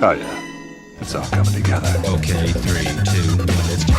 Oh yeah, it's all coming together. Okay, 3, 2, 1, let's go.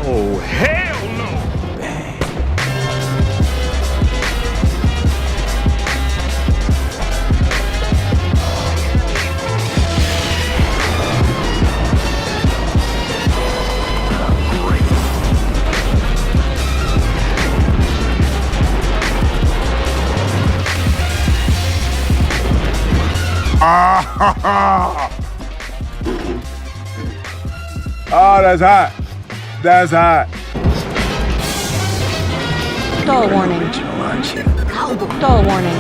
Oh, hell no! Bang. Oh, that's hot. That's hot. Stall warning. Stall warning.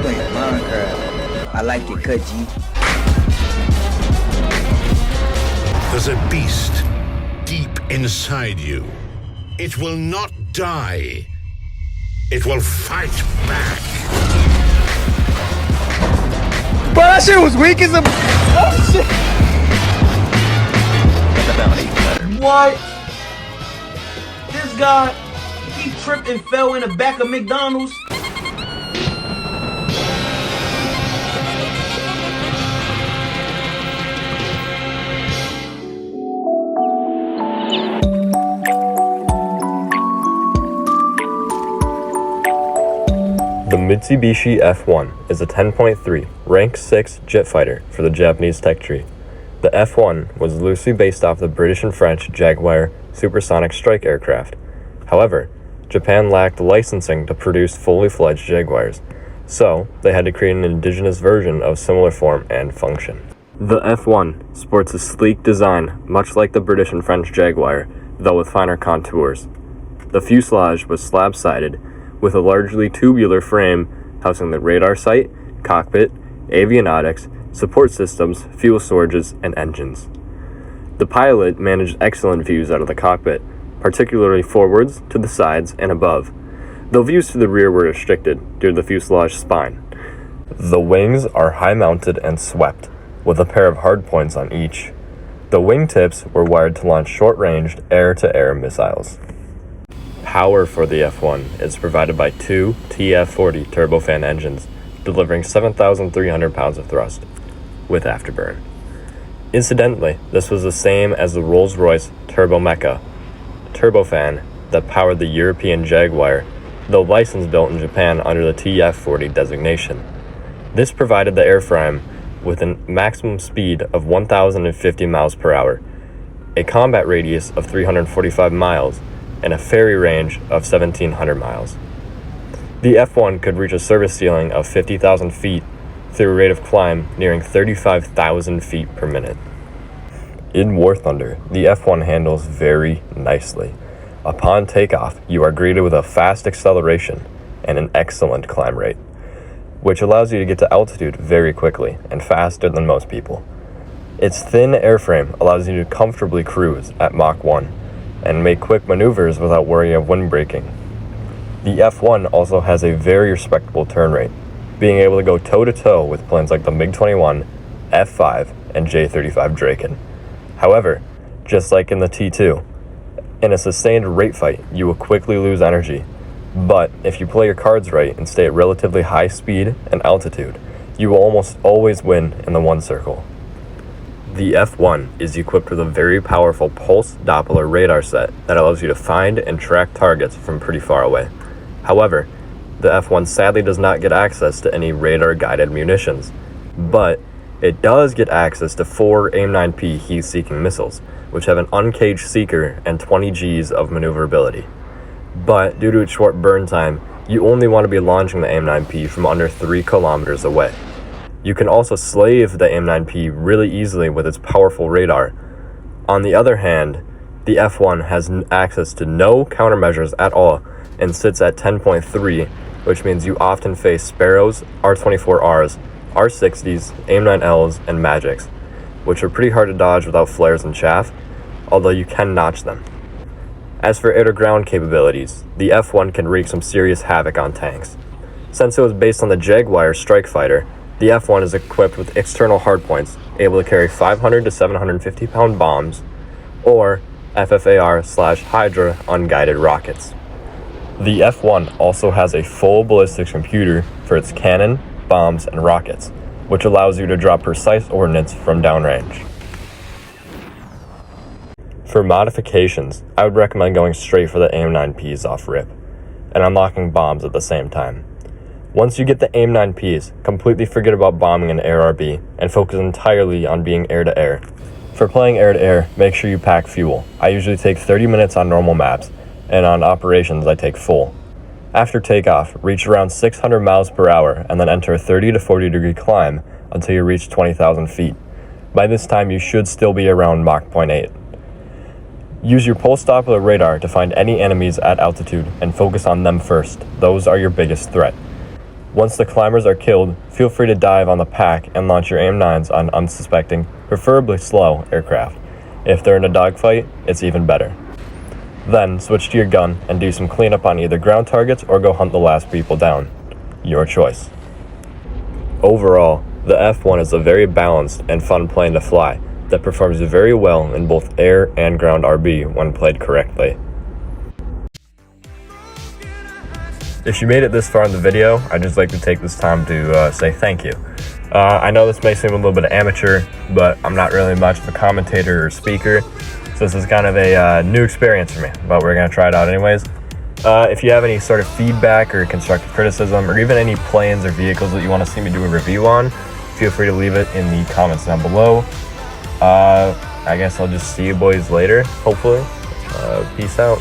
Playing Minecraft. I like it, cut G. There's a beast deep inside you. It will not die. It will fight back. But that shit was weak as a. Oh shit! What? This guy, he tripped and fell in the back of McDonald's. The Mitsubishi F1 is a 10.3 rank 6 jet fighter for the Japanese tech tree. The F1 was loosely based off the British and French Jaguar supersonic strike aircraft. However, Japan lacked licensing to produce fully fledged Jaguars, so they had to create an indigenous version of similar form and function. The F1 sports a sleek design much like the British and French Jaguar, though with finer contours. The fuselage was slab-sided, with a largely tubular frame housing the radar sight, cockpit, avionics, support systems, fuel storages, and engines. The pilot managed excellent views out of the cockpit, particularly forwards, to the sides, and above, though views to the rear were restricted due to the fuselage spine. The wings are high-mounted and swept, with a pair of hardpoints on each. The wingtips were wired to launch short-ranged air-to-air missiles. Power for the F1 is provided by two TF40 turbofan engines, delivering 7,300 pounds of thrust, with afterburn. Incidentally, this was the same as the Rolls-Royce Turbomeca turbofan that powered the European Jaguar, though license built in Japan under the TF40 designation. This provided the airframe with a maximum speed of 1,050 miles per hour, a combat radius of 345 miles, and a ferry range of 1,700 miles. The F1 could reach a service ceiling of 50,000 feet through a rate of climb nearing 35,000 feet per minute. In War Thunder, the F1 handles very nicely. Upon takeoff, you are greeted with a fast acceleration and an excellent climb rate, which allows you to get to altitude very quickly and faster than most people. Its thin airframe allows you to comfortably cruise at Mach 1 and make quick maneuvers without worrying of wind braking. The F1 also has a very respectable turn rate, being able to go toe-to-toe with planes like the MiG-21, F-5, and J-35 Draken. However, just like in the T-2, in a sustained rate fight, you will quickly lose energy. But if you play your cards right and stay at relatively high speed and altitude, you will almost always win in the one circle. The F1 is equipped with a very powerful pulse Doppler radar set that allows you to find and track targets from pretty far away. However, the F1 sadly does not get access to any radar-guided munitions, but it does get access to 4 AIM-9P heat-seeking missiles, which have an uncaged seeker and 20 Gs of maneuverability. but due to its short burn time, you only want to be launching the AIM-9P from under 3 kilometers away. You can also slave the AIM-9P really easily with its powerful radar. On the other hand, the F1 has access to no countermeasures at all and sits at 10.3, which means you often face Sparrows, R-24Rs, R-60s, AIM-9Ls, and Magics, which are pretty hard to dodge without flares and chaff, although you can notch them. As for air-to-ground capabilities, the F1 can wreak some serious havoc on tanks. Since it was based on the Jaguar strike fighter, the F1 is equipped with external hardpoints, able to carry 500 to 750 pound bombs, or FFAR/Hydra unguided rockets. The F1 also has a full ballistics computer for its cannon, bombs, and rockets, which allows you to drop precise ordnance from downrange. For modifications, I would recommend going straight for the AIM-9Ps off rip, and unlocking bombs at the same time. Once you get the AIM-9Ps, completely forget about bombing an ARB, and focus entirely on being air-to-air. For playing air-to-air, make sure you pack fuel. I usually take 30 minutes on normal maps, and on operations I take full. After takeoff, reach around 600 miles per hour, and then enter a 30 to 40 degree climb until you reach 20,000 feet. By this time, you should still be around Mach 0.8. Use your pulse Doppler radar to find any enemies at altitude and focus on them first. Those are your biggest threat. Once the climbers are killed, feel free to dive on the pack and launch your AIM-9s on unsuspecting, preferably slow, aircraft. If they're in a dogfight, it's even better. Then, switch to your gun and do some cleanup on either ground targets or go hunt the last people down. Your choice. Overall, the F1 is a very balanced and fun plane to fly that performs very well in both air and ground RB when played correctly. If you made it this far in the video, I'd just like to take this time to say thank you. I know this may seem a little bit amateur, but I'm not really much of a commentator or speaker, so this is kind of a new experience for me, but we're going to try it out anyways. If you have any sort of feedback or constructive criticism, or even any planes or vehicles that you want to see me do a review on, feel free to leave it in the comments down below. I guess I'll just see you boys later, hopefully. Peace out.